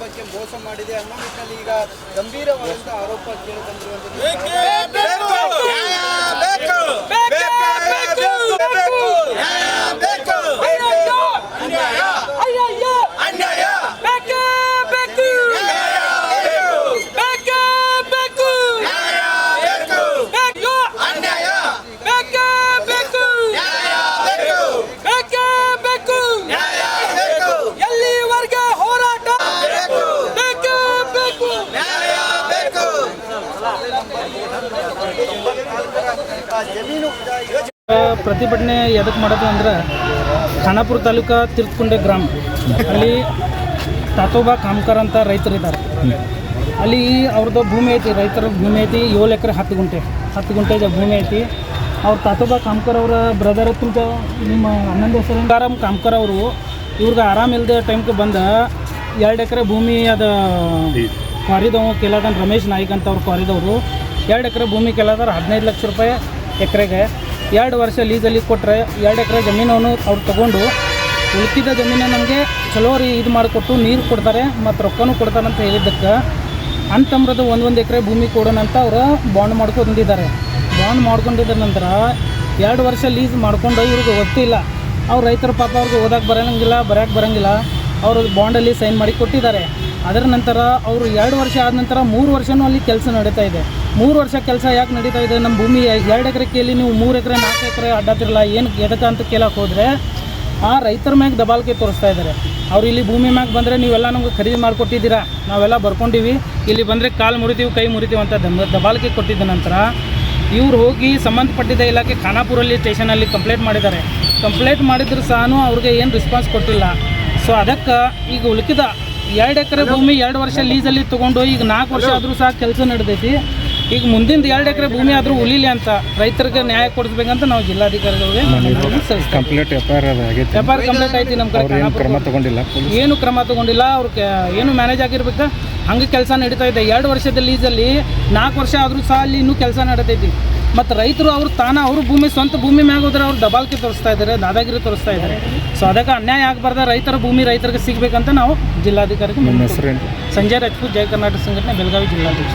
ಕುಟುಂಬಕ್ಕೆ ಮೋಸ ಮಾಡಿದೆ ಅನ್ನೋ ನಿಟ್ಟಿನಲ್ಲಿ ಈಗ ಗಂಭೀರವಾದಂಥ ಆರೋಪ ಕೇಳಿ ಬಂದಿರುವಂಥದ್ದು. ಪ್ರತಿಭಟನೆ ಎದಕ್ಕೆ ಮಾಡೋದು ಅಂದ್ರೆ ಖಾನಾಪುರ ತಾಲೂಕು ತೀರ್ಥಕುಂಟೆ ಗ್ರಾಮ ಅಲ್ಲಿ ತಾತೋಬಾ ಕಾಮ್ಕರ್ ಅಂತ ರೈತರಿದ್ದಾರೆ. ಅಲ್ಲಿ ಅವ್ರದ್ದು ಭೂಮಿ ಐತಿ, ರೈತರ ಭೂಮಿ ಐತಿ 7 ಎಕರೆ 10 ಗುಂಟೆ ಭೂಮಿ ಐತಿ. ಅವ್ರು ತಾತೋಬಾ ಕಾಮ್ಕರ್ ಅವರ ಬ್ರದರ್ ತುಂಬ ನಿಮ್ಮ ಅಣ್ಣಂದ ಹೆಸರು ಆರಾಮ್ ಕಾಮ್ಕರ್ ಅವರು ಇವ್ರಿಗೆ ಆರಾಮಿಲ್ಲದೆ ಟೈಮ್ಗೆ ಬಂದ 2 ಎಕರೆ ಭೂಮಿ ಅದು ಕ್ವಾರಿದವು ಕೇಳೋದನ್ನು ರಮೇಶ್ ನಾಯ್ಕ್ ಅಂತ ಅವ್ರು ಕ್ವಾರಿದವರು 2 ಎಕರೆ ಭೂಮಿ ಕೇಳೋದಾರ 15 ಲಕ್ಷ ರೂಪಾಯಿ ಎಕರೆಗೆ 2 ವರ್ಷ ಲೀಸಲ್ಲಿ ಕೊಟ್ಟರೆ 2 ಎಕರೆ ಜಮೀನನ್ನು ಅವ್ರು ತೊಗೊಂಡು ಉಳಿದ ಜಮೀನು ನಮಗೆ ಚಲೋ ಇದು ಮಾಡಿಕೊಟ್ಟು ನೀರು ಕೊಡ್ತಾರೆ ಮತ್ತು ರೊಕ್ಕನೂ ಕೊಡ್ತಾರೆ ಅಂತ ಹೇಳಿದ್ದಕ್ಕೆ ಅಂತಮ್ರದ 1 ಎಕರೆ ಭೂಮಿ ಕೊಡೋಣ ಅಂತ ಅವರು ಬಾಂಡ್ ಮಾಡ್ಕೊಂಡಿದ್ದಾರೆ. ಬಾಂಡ್ ಮಾಡ್ಕೊಂಡಿದ್ದ ನಂತರ 2 ವರ್ಷ ಲೀಸ್ ಮಾಡ್ಕೊಂಡು ಇವ್ರಿಗೆ ಗೊತ್ತಿಲ್ಲ. ಅವ್ರು ರೈತರ ಪಾಪ ಅವ್ರಿಗೆ ಓದಕ್ಕೆ ಬರೋಂಗಿಲ್ಲ. ಅವರು ಬಾಂಡಲ್ಲಿ ಸೈನ್ ಮಾಡಿ ಕೊಟ್ಟಿದ್ದಾರೆ. ಅದರ ನಂತರ ಅವರು 2 ವರ್ಷ ಆದ ನಂತರ 3 ವರ್ಷವೂ ಅಲ್ಲಿ ಕೆಲಸ ನಡೀತಾ ಇದೆ. 3 ವರ್ಷ ಕೆಲಸ ಯಾಕೆ ನಡೀತಾ ಇದೆ? ನಮ್ಮ ಭೂಮಿ 2 ಎಕರೆ ಕೇಳಿ ನೀವು 3 ಎಕರೆ 4 ಎಕರೆ ಅಡ್ಡಾತಿರಲ್ಲ, ಏನು ಎದಕ್ಕೆ ಅಂತ ಕೇಳಕ್ಕೆ ಹೋದರೆ ಆ ರೈತರ ಮ್ಯಾಗೆ ದಬಾಳಿಕೆ ತೋರಿಸ್ತಾ ಇದ್ದಾರೆ. ಅವ್ರು ಇಲ್ಲಿ ಭೂಮಿ ಮ್ಯಾಗೆ ಬಂದರೆ ನೀವೆಲ್ಲ ನಮ್ಗೆ ಖರೀದಿ ಮಾಡಿಕೊಟ್ಟಿದ್ದೀರಾ, ನಾವೆಲ್ಲ ಬರ್ಕೊಂಡಿವಿ, ಇಲ್ಲಿ ಬಂದರೆ ಕಾಲು ಮುರಿತೀವಿ ಕೈ ಮುರಿತೀವಿ ಅಂತ ದಬಾಳಿಕೆ ಕೊಟ್ಟಿದ್ದ ನಂತರ ಇವ್ರು ಹೋಗಿ ಸಂಬಂಧಪಟ್ಟಿದ್ದ ಇಲಾಖೆ ಖಾನಾಪುರಲ್ಲಿ ಸ್ಟೇಷನಲ್ಲಿ ಕಂಪ್ಲೇಂಟ್ ಮಾಡಿದ್ದಾರೆ. ಕಂಪ್ಲೇಂಟ್ ಮಾಡಿದ್ರು ಸಹ ಅವ್ರಿಗೆ ಏನು ರೆಸ್ಪಾನ್ಸ್ ಕೊಟ್ಟಿಲ್ಲ. ಸೊ ಅದಕ್ಕೆ ಈಗ ಉಳಿದ 2 ಎಕರೆ ಭೂಮಿ 2 ವರ್ಷ ಲೀಸಲ್ಲಿ ತೊಗೊಂಡು ಈಗ 4 ವರ್ಷ ಆದರೂ ಸಹ ಕೆಲಸ ನಡೆದೈತಿ. ಈಗ ಮುಂದಿನ 2 ಎಕರೆ ಭೂಮಿ ಆದರೂ ಉಳಿಲಿ ಅಂತ ರೈತರಿಗೆ ನ್ಯಾಯ ಕೊಡಿಸ್ಬೇಕಂತ ನಾವು ಜಿಲ್ಲಾಧಿಕಾರಿಗಳಿಗೆ ಕಂಪ್ಲೇಂಟ್ ಕಂಪ್ಲೇಂಟ್ ಐತಿ. ನಮ್ಮ ಕಡೆ ಏನು ಕ್ರಮ ತಗೊಂಡಿಲ್ಲ. ಅವ್ರಿಗೆ ಏನು ಮ್ಯಾನೇಜ್ ಆಗಿರ್ಬೇಕು ಹಂಗೆ ಕೆಲಸ ನಡೀತಾ ಇದೆ. 2 ವರ್ಷದ ಲೀಸಲ್ಲಿ 4 ವರ್ಷ ಆದರೂ ಸಹ ಅಲ್ಲಿ ಇನ್ನೂ ಕೆಲಸ ನಡೀತೈತಿ. ಮತ್ತು ರೈತರು ಅವ್ರ ಭೂಮಿ ಸ್ವಂತ ಭೂಮಿ ಮ್ಯಾಗ ಹೋದ್ರೆ ಅವ್ರು ದಬಾಳಿಕೆ ತೋರಿಸ್ತಾ ಇದ್ದಾರೆ, ದಾದಾಗಿರಿ ತೋರಿಸ್ತಾ ಇದ್ದಾರೆ. ಸೊ ಅದಕ್ಕೆ ಅನ್ಯಾಯ ಆಗಬಾರ್ದು, ರೈತರ ಭೂಮಿ ರೈತರಿಗೆ ಸಿಗಬೇಕಂತ ನಾವು ಜಿಲ್ಲಾಧಿಕಾರಿಗೆ ನಿಮ್ಮ ಹೆಸರು ಸಂಜಯ್ ರಾಜ್ಪೂತ್, ಜಯ ಕರ್ನಾಟಕ ಸಂಘಟನೆ, ಬೆಳಗಾವಿ ಜಿಲ್ಲಾಧ್ಯಕ್ಷ.